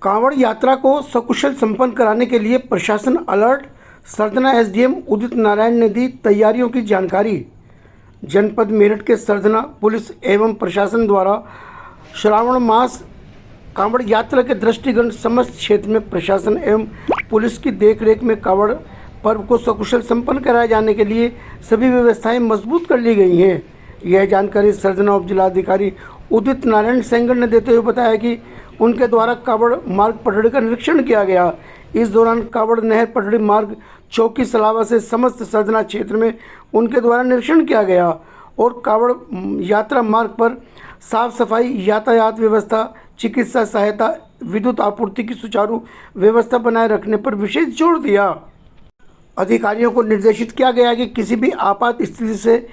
कांवड़ यात्रा को सकुशल संपन्न कराने के लिए प्रशासन अलर्ट। सरधना एसडीएम उदित नारायण ने दी तैयारियों की जानकारी। जनपद मेरठ के सरधना पुलिस एवं प्रशासन द्वारा श्रावण मास कांवड़ यात्रा के दृष्टिगत समस्त क्षेत्र में प्रशासन एवं पुलिस की देखरेख में कांवड़ पर्व को सकुशल संपन्न कराए जाने के लिए सभी व्यवस्थाएं मजबूत कर ली गई हैं। यह जानकारी सरधना उप जिलाधिकारी उदित नारायण सेंगर ने देते हुए बताया कि उनके द्वारा कांवड़ मार्ग पटड़ी का निरीक्षण किया गया। इस दौरान कांवड़ नहर पटड़ी मार्ग चौकी सलावा से समस्त सरधना क्षेत्र में उनके द्वारा निरीक्षण किया गया और कांवड़ यात्रा मार्ग पर साफ सफाई, यातायात व्यवस्था, चिकित्सा सहायता, विद्युत आपूर्ति की सुचारू व्यवस्था बनाए रखने पर विशेष जोर दिया। अधिकारियों को निर्देशित किया गया कि किसी भी आपात स्थिति से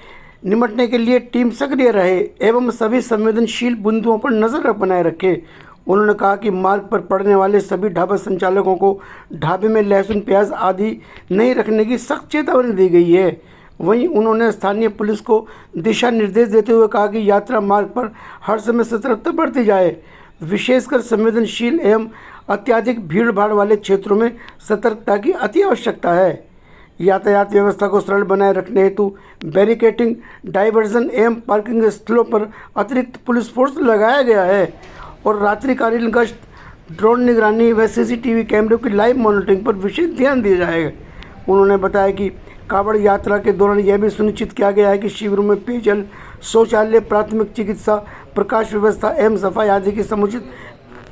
निपटने के लिए टीम सक्रिय रहे एवं सभी संवेदनशील बिंदुओं पर नजर बनाए रखे। उन्होंने कहा कि मार्ग पर पड़ने वाले सभी ढाबा संचालकों को ढाबे में लहसुन, प्याज आदि नहीं रखने की सख्त चेतावनी दी गई है। वहीं उन्होंने स्थानीय पुलिस को दिशा निर्देश देते हुए कहा कि यात्रा मार्ग पर हर समय सतर्कता बरती जाए, विशेषकर संवेदनशील एवं अत्यधिक भीड़ भाड़ वाले क्षेत्रों में सतर्कता की अति आवश्यकता है। यातायात व्यवस्था को सरल बनाए रखने हेतु बैरिकेटिंग, डाइवर्जन एवं पार्किंग स्थलों पर अतिरिक्त पुलिस फोर्स लगाया गया है और रात्रिकालीन गश्त, ड्रोन निगरानी व सीसीटीवी कैमरों की लाइव मॉनिटरिंग पर विशेष ध्यान दिया जाएगा। उन्होंने बताया कि कांवड़ यात्रा के दौरान यह भी सुनिश्चित किया गया है कि शिविरों में पेयजल, शौचालय, प्राथमिक चिकित्सा, प्रकाश व्यवस्था एवं सफाई आदि की समुचित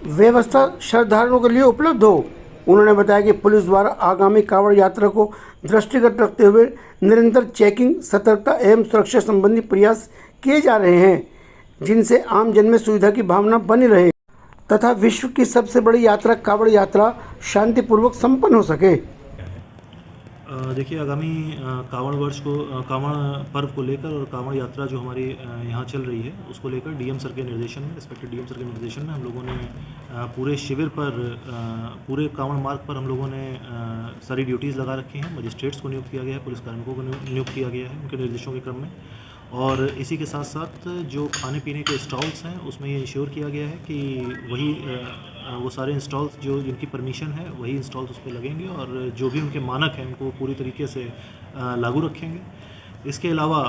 व्यवस्था श्रद्धालुओं के लिए उपलब्ध हो। उन्होंने बताया कि पुलिस द्वारा आगामी कांवड़ यात्रा को दृष्टिगत रखते हुए निरंतर चेकिंग, सतर्कता एवं सुरक्षा संबंधी प्रयास किए जा रहे हैं, जिनसे आम जन में सुविधा की भावना बनी रहे तथा विश्व की सबसे बड़ी यात्रा कांवड़ यात्रा शांतिपूर्वक संपन्न हो सके। देखिए, आगामी कांवड़ वर्ष को कांवड़ पर्व को लेकर और कांवड़ यात्रा जो हमारी यहाँ चल रही है उसको लेकर डीएम सर के निर्देशन में, रिस्पेक्टेड डीएम सर के निर्देशन में हम लोगों ने पूरे शिविर पर, पूरे कांवड़ मार्ग पर हम लोगों ने सारी ड्यूटीज़ लगा रखी हैं। मजिस्ट्रेट्स को नियुक्त किया गया है, पुलिस कार्मिकों को नियुक्त किया गया है उनके निर्देशों के क्रम में। और इसी के साथ साथ जो खाने पीने के स्टॉल्स हैं उसमें ये इंश्योर किया गया है कि वही वो सारे इंस्टॉल्स जो जिनकी परमिशन है वही इंस्टॉल्स उस पर लगेंगे और जो भी उनके मानक हैं उनको पूरी तरीके से लागू रखेंगे। इसके अलावा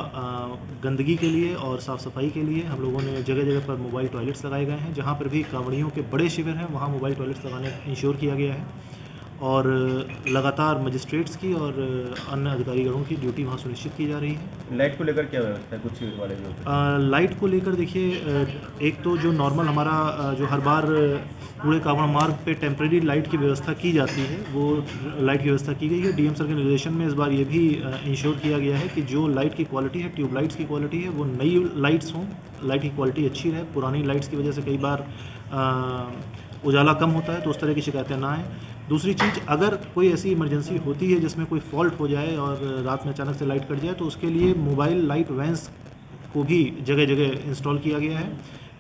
गंदगी के लिए और साफ़ सफाई के लिए हम लोगों ने जगह जगह पर मोबाइल टॉयलेट्स लगाए गए हैं। जहाँ पर भी कांवड़ियों के बड़े शिविर हैं वहाँ मोबाइल टॉयलेट्स लगाने इंश्योर किया गया है और लगातार मजिस्ट्रेट्स की और अन्य अधिकारीगणों की ड्यूटी वहाँ सुनिश्चित की जा रही है। लाइट को लेकर क्या व्यवस्था है कुछ शिविर वाले जो लाइट को लेकर देखिए, एक तो जो नॉर्मल हमारा जो हर बार पूरे कांवड़ मार्ग पे टेम्प्रेरी लाइट की व्यवस्था की जाती है वो लाइट की व्यवस्था की गई है। डीएम सर के निर्देशन में इस बार ये भी इंश्योर किया गया है कि जो लाइट की क्वालिटी है, ट्यूबलाइट्स की क्वालिटी है, वो नई लाइट्स हों, लाइट की क्वालिटी अच्छी रहे। पुरानी लाइट्स की वजह से कई बार उजाला कम होता है तो उस तरह की शिकायतें ना आएँ। दूसरी चीज़, अगर कोई ऐसी इमरजेंसी होती है जिसमें कोई फॉल्ट हो जाए और रात में अचानक से लाइट कट जाए तो उसके लिए मोबाइल लाइट वैन्स को भी जगह जगह इंस्टॉल किया गया है।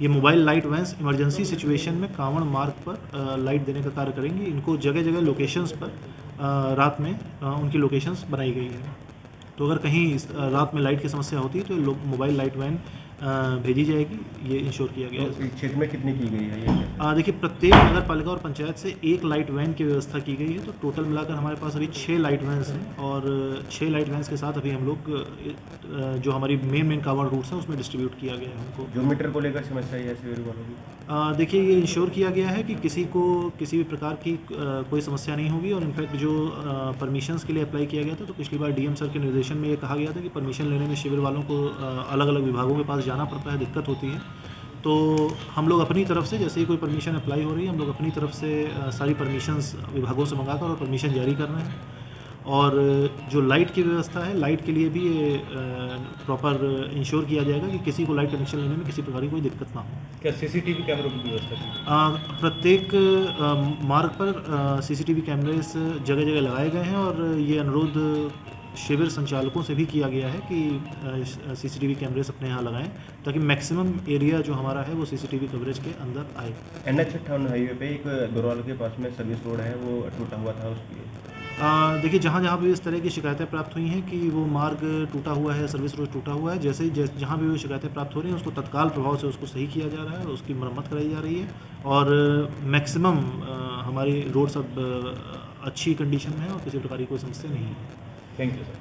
ये mobile light vans emergency situation में कांवड़ मार्ग पर लाइट देने का कार्य करेंगी। इनको जगह जगह लोकेशंस पर रात में उनकी लोकेशंस बनाई गई है। तो अगर कहीं रात में लाइट की समस्या होती है तो मोबाइल लाइट वैन भेजी जाएगी, ये इंश्योर किया गया है। तो क्षेत्र में कितनी की गई है ये? देखिए, प्रत्येक नगर पालिका और पंचायत से एक लाइट वैन की व्यवस्था की गई है। तो टोटल मिलाकर हमारे पास अभी 6 लाइट वैन्स हैं और 6 लाइट वैन्स के साथ अभी हम लोग जो हमारी मेन कांवड़ रूट्स हैं उसमें डिस्ट्रीब्यूट किया गया है उनको। जो मीटर को लेकर समस्या है शिविर वालों की? देखिए, ये इंश्योर किया गया है कि किसी को किसी भी प्रकार की कोई समस्या नहीं होगी और इनफैक्ट जो परमिशंस के लिए अप्लाई किया गया था तो पिछली बार डीएम सर के निर्देशन में ये कहा गया था कि परमिशन लेने में शिविर वालों को अलग अलग विभागों के पास जाना पड़ता है, दिक्कत होती है। तो हम लोग अपनी तरफ से, जैसे ही कोई परमिशन अप्लाई हो रही है, हम लोग अपनी तरफ से सारी परमिशंस विभागों से मंगाकर और परमिशन जारी कर रहे हैं। और जो लाइट की व्यवस्था है, लाइट के लिए भी ये प्रॉपर इंश्योर किया जाएगा कि किसी को लाइट कनेक्शन लेने में किसी प्रकार की कोई दिक्कत ना हो। क्या सीसीटीवी कैमरों की व्यवस्था की? प्रत्येक मार्ग पर सीसीटीवी कैमरेस जगह जगह लगाए गए हैं और ये अनुरोध शिविर संचालकों से भी किया गया है कि सीसीटीवी कैमरेस अपने यहाँ लगाएं ताकि मैक्सिमम एरिया जो हमारा है वो सीसीटीवी कवरेज के अंदर आए। NH 58 हाईवे पे एक दोरवाल के पास में सर्विस रोड है, वो टूटा हुआ था, उसकी देखिए जहाँ जहाँ भी इस तरह की शिकायतें प्राप्त हुई हैं कि वो मार्ग टूटा हुआ है, सर्विस रोड टूटा हुआ है, जैसे ही जहाँ भी वो शिकायतें प्राप्त हो रही हैं उसको तत्काल प्रभाव से उसको सही किया जा रहा है, उसकी मरम्मत कराई जा रही है और मैक्सिमम हमारी रोड्स अब अच्छी कंडीशन में है और किसी प्रकार की कोई समस्या नहीं है। Thank you sir.